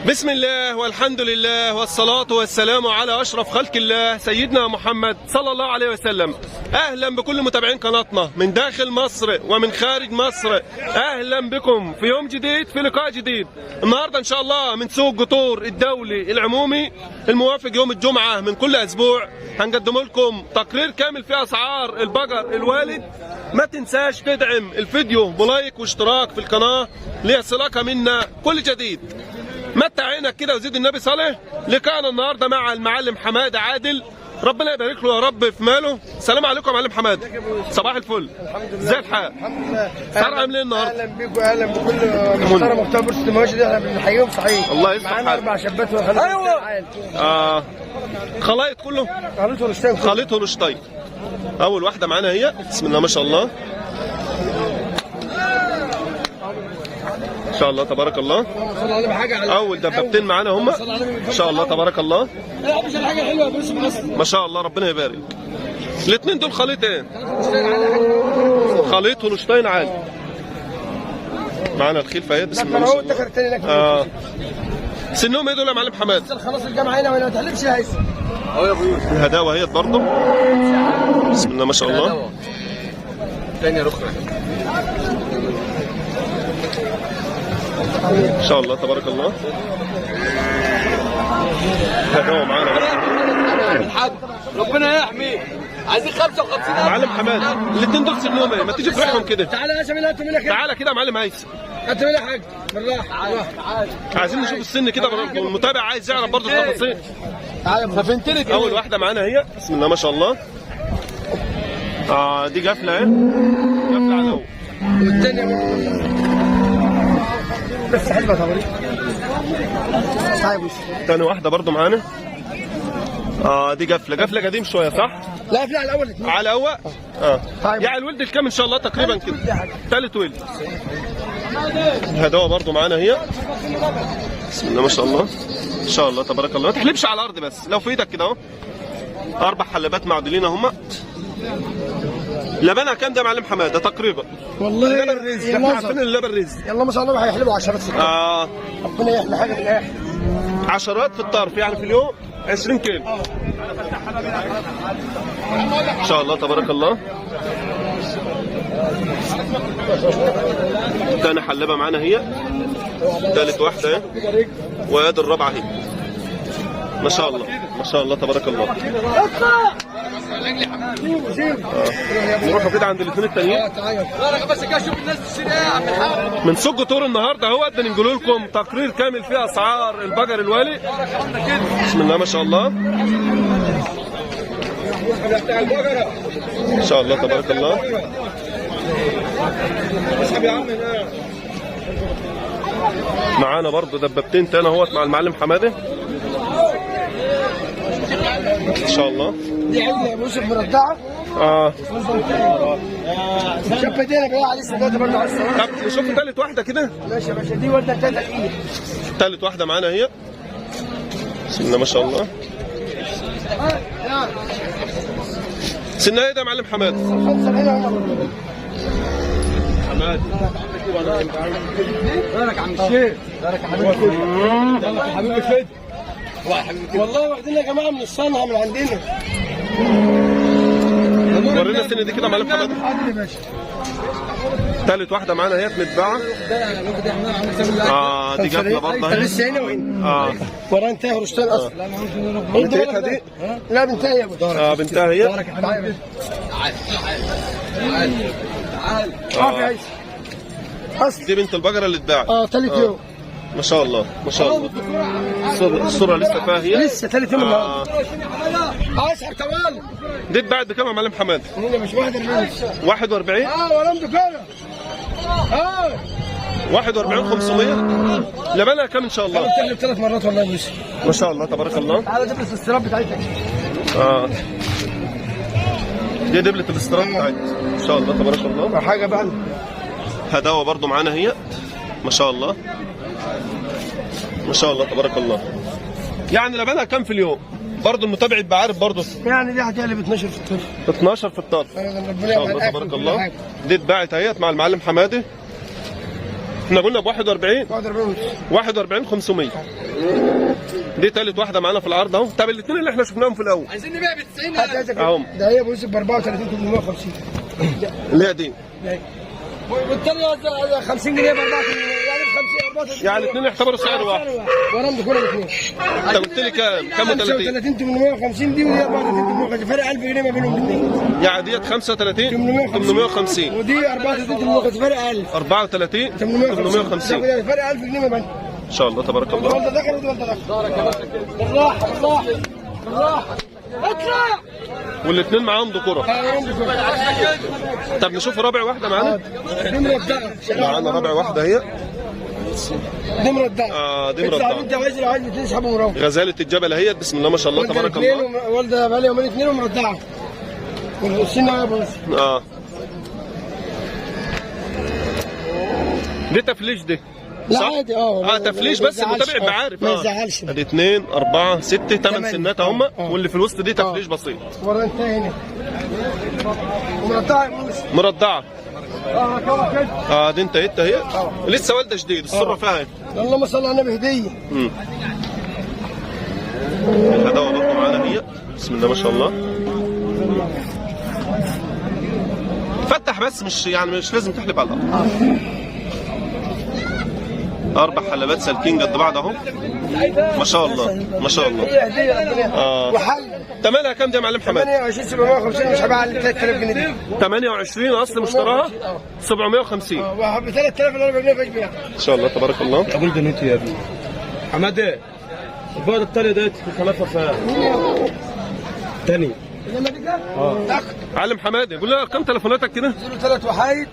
بسم الله والحمد لله والصلاة والسلام على أشرف خلق الله سيدنا محمد صلى الله عليه وسلم. أهلا بكل متابعين قناتنا من داخل مصر ومن خارج مصر. أهلا بكم في يوم جديد في لقاء جديد. النهاردة إن شاء الله من سوق جطور الدولي العمومي الموافق يوم الجمعة من كل أسبوع هنقدم لكم تقرير كامل في أسعار البقر الوالد. ما تنساش تدعم الفيديو بلايك واشتراك في القناة ليصلك منا كل جديد. متع عينك كده وزيد النبي صالح. لقاءنا النهارده مع المعلم حماده عادل، ربنا يبارك له يا رب في ماله. السلام عليكم يا معلم حماده. صباح الفل. ازي الحال؟ الحمد لله. صار عامل ايه النهارده؟ اهلا بيكم واهلا بكل محترم مختار بورصه المواشي دي، احنا بنحييهم صحيح. الله يصلح معانا حالك. 4 شابات وخليط. ايوه خلايط كله؟ خليط هولشتاين. خليط هولشتاين. اول واحده معانا هي بسم الله ما شاء الله. ان شاء الله تبارك الله. اول دبابتين معانا هم ان شاء الله تبارك الله. ما شاء الله ربنا يبارك. الاثنين دول خليط ايه؟ خليط هولشتاين عالي. معانا الخلفه اهي بسم الله ما شاء الله. سنهم ايه دول يا معلم حماد؟ خلاص الجامعه هنا ولا ما تحلفش يا هيثم. اهو يا ابويا الهداوه اهي برضه بسم الله ما شاء الله. ثانيه رخره ان شاء الله تبارك الله. هداوه معانا الحاج ربنا يحمي. عايزين 55 معلم حماد. الاثنين دول سنهم ايه؟ ما تيجي تروحهم كده. تعالى يا شباب هاتوا منك. تعالى كده يا معلم هيثم. هاتوا منك حاجه بالراحه. عايزين نشوف السن كده والمتابع عايز يعرف برضه التفاصيل. تعالى سفنتلي كده. اول واحده معانا هي بسم الله ما شاء الله. دي قفله اهي. قفله على الاول. والثانيه بس حلوه طبعا. طيب ثاني واحده برضه معانا. دي قفله قديم شويه صح؟ لا في على الاول اثنين. على اول طيب. يعني الولد الكام ان شاء الله تقريبا كده. ثالث ولد. الهداوه برضه معانا هي بسم الله ما شاء الله. ان شاء الله تبارك الله. ما تحلبش على الارض بس لو في ايدك كده اهو. 4 حلبات معدولين هم. لبنها كام ده يا معلم حماد؟ ده تقريبا والله اللبن رزق. احنا عارفين اللبن رزق. يلا ما شاء الله هيحلبوا 10 بس. ربنا يحلى حاجه في الاخر. عشرات في الطرف يعني في اليوم 20 كيلو ان شاء الله تبارك الله. تاني حلبه معانا هي. ثالث واحده اهي. وادي الرابعه اهي. ما شاء الله ما شاء الله تبارك الله. نروحوا كده عند الاثنين التانيين. بس كده شوف الناس تشتري ايه يا عم الحاج. من سوق جطور النهارده اهو بدنا نقول لكم تقرير كامل فيه اسعار البقر الوالي. بسم الله ما شاء الله. ان شاء الله تبارك الله. معانا برضو دبابتين تاني اهوت مع المعلم حماده ان شاء الله. دي عيد يا يوسف مرضعه. الشابه دي انا بقى على لسه ده برضه عايز. طب نشوف ثالث واحده كده. ماشي يا باشا. دي ولده ثالثه ايه؟ ثالث واحده معانا هي بسم الله ما شاء الله. سنها ايه ده يا معلم حماد؟ 75 حماد. بارك يا عم الشيخ. بارك يا حبيبي. يلا يا حبيبي كده. والله واخدين يا جماعه من الصنعه من عندنا. ورينا السن دي كده يا معلم حماد. حاضر يا باشا. ثالث واحده معانا هي متباعه. دي قفله برضه اهي. لسه هنا وهنا. ورا انتهى هولشتاين اصلا. بنتها دي؟ لا بنتها يا ابو. بنتها هي. تعال تعال. اصل دي بنت البقره اللي اتباعت. ثالث يوم. ما شاء الله ما شاء الله. الصوره لسه فيها هي. لسه ثالث يوم النهارده. اسحب طوال. دي اتباعت بكام يا معلم حماد؟ هنا مش 41. 41. ولا دكانه. 41 500. لبنها كام ان شاء الله؟ بتحلب 3 مرات والله يا يوسف. ما شاء الله تبارك الله. تعالى دبلة الاستيراد بتاعتك. دي دبلة الاستيراد بتاعتها ان شاء الله تبارك الله. حاجه بقى. هداوه برضو معانا هي ما شاء الله ما شاء الله تبارك الله. يعني لبنها كام في اليوم؟ برضو المتابع يبقى عارف برضو. يعني دي هتقلب 12 في الطرف. 12 في الطرف. ربنا ان شاء الله تبارك الله. دي اتباعت اهيت مع المعلم حماده. احنا قلنا ب 41 41 41 500. دي تالت واحده معانا في العرض اهو. طب الاثنين اللي احنا شفناهم في الاول عايزين نبيع ب 90 اهم. ده هي بص ب 34 850 اللي هي دي والثانيه 50 جنيه ب 4 يعني ب 50 يعني الاثنين يعتبروا سعر واحد. ورم دي كل الاثنين. انت قلت لي كام؟ كام 30؟ 35 850 دي ودي 34 850 فرق 1000 جنيه ما بينهم الاثنين. يعني ديت 35 850 ودي 34 850 فرق 1000 34 850 فرق 1000 جنيه ما بينهم. ان شاء الله تبارك الله. والده دخل ودي والده دخل. بالراحه بالراحه بالراحه اطلع. والاثنين معاهم ذكوره. طب نشوف رابع واحده معانا. دي مرضعه معانا رابع واحده هي. دي مرضعه. دي مرضعه. انت عايز لو عايز تسحبه مروح. غزاله الجبل اهي بسم الله ما شاء الله تبارك الله. والده بقى لها يومين اثنين ومرضعه. والسن يا ابو دي تفليش دي. لا عادي تفليش بس المتابع يبقى عارف. ما يزعلش. ادي 2 4 6 8 سنات هم. واللي في الوسط دي تفليش بسيط. ورا انت هنا. ومرضعه يا موسى. مرضعه. كده. دي انت هي. لسه والده جديد السره فيها. اللهم صل على النبي هديه. الهداوه برضه معانا هي بسم الله ما شاء الله. فتح بس مش لازم تحلب على الارض. 4 حلبات سالكين قد بعض اهو. ما شاء الله ما شاء الله. هي هديه وحل تمنها كام دي يا معلم حماد؟ 28 750 مش هبيع على 3000 جنيه دي. 28 اصل مشتراها 750. ب 3000 ولا 4 جنيه فاش بيها. ان شاء الله تبارك الله. قبل بنوتي يا ابني حماد ايه الفوضى الثانيه ديت في خلافه في ثاني معلم حماد قول لنا ارقام تليفوناتك كده. 03 وحايد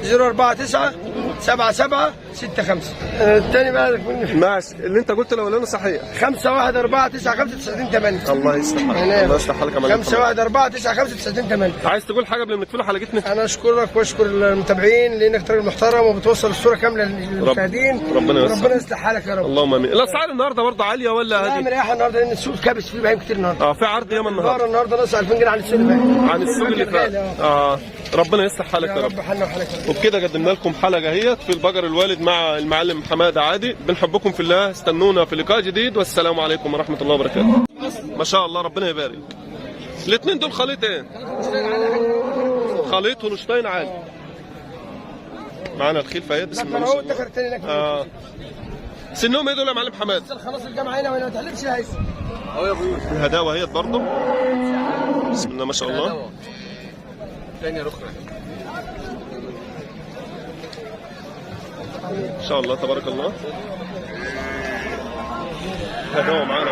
049 77 65. الثاني بقى ماشي اللي انت قلت الاولاني صحيح. 51495998. الله يصلح حالك. الله يصلح حالك يا معلم. 51495998. عايز تقول حاجه قبل ما نقفل حلقتنا؟ انا اشكرك واشكر المتابعين لانك راجل محترم وبتوصل الصوره كامله للمشاهدين. ربنا يصلح حالك يا رب. اللهم امين. الاسعار النهارده برضه عاليه ولا لا هادي؟ مريحه النهارده لان السوق كابس فيه بهايم كتير النهارده. في عرض ياما النهارده ناقص 2000 جنيه عن السوق اللي فات. عن السوق اللي فات. ربنا يصلح حالك يا رب. حالنا وحالك. وبكده قدمنا لكم حلقه اهيت في البقر الوالد مع المعلم حماده عادي. بنحبكم في الله. استنونا في لقاء جديد والسلام عليكم ورحمه الله وبركاته. ما شاء الله ربنا يبارك. الاثنين دول خليط ايه؟ خليط هولشتاين عالي. معانا الخيل فايد بسم الله ما شاء الله. سنهم ايه دول يا معلم حماد؟ خلاص الجامعه هنا وما تحلفش يا هيثم. يا ابوي الهداوه اهيت برضه بسم الله ما شاء الله. ثانيه رخره ان شاء الله تبارك الله. هداوه معانا.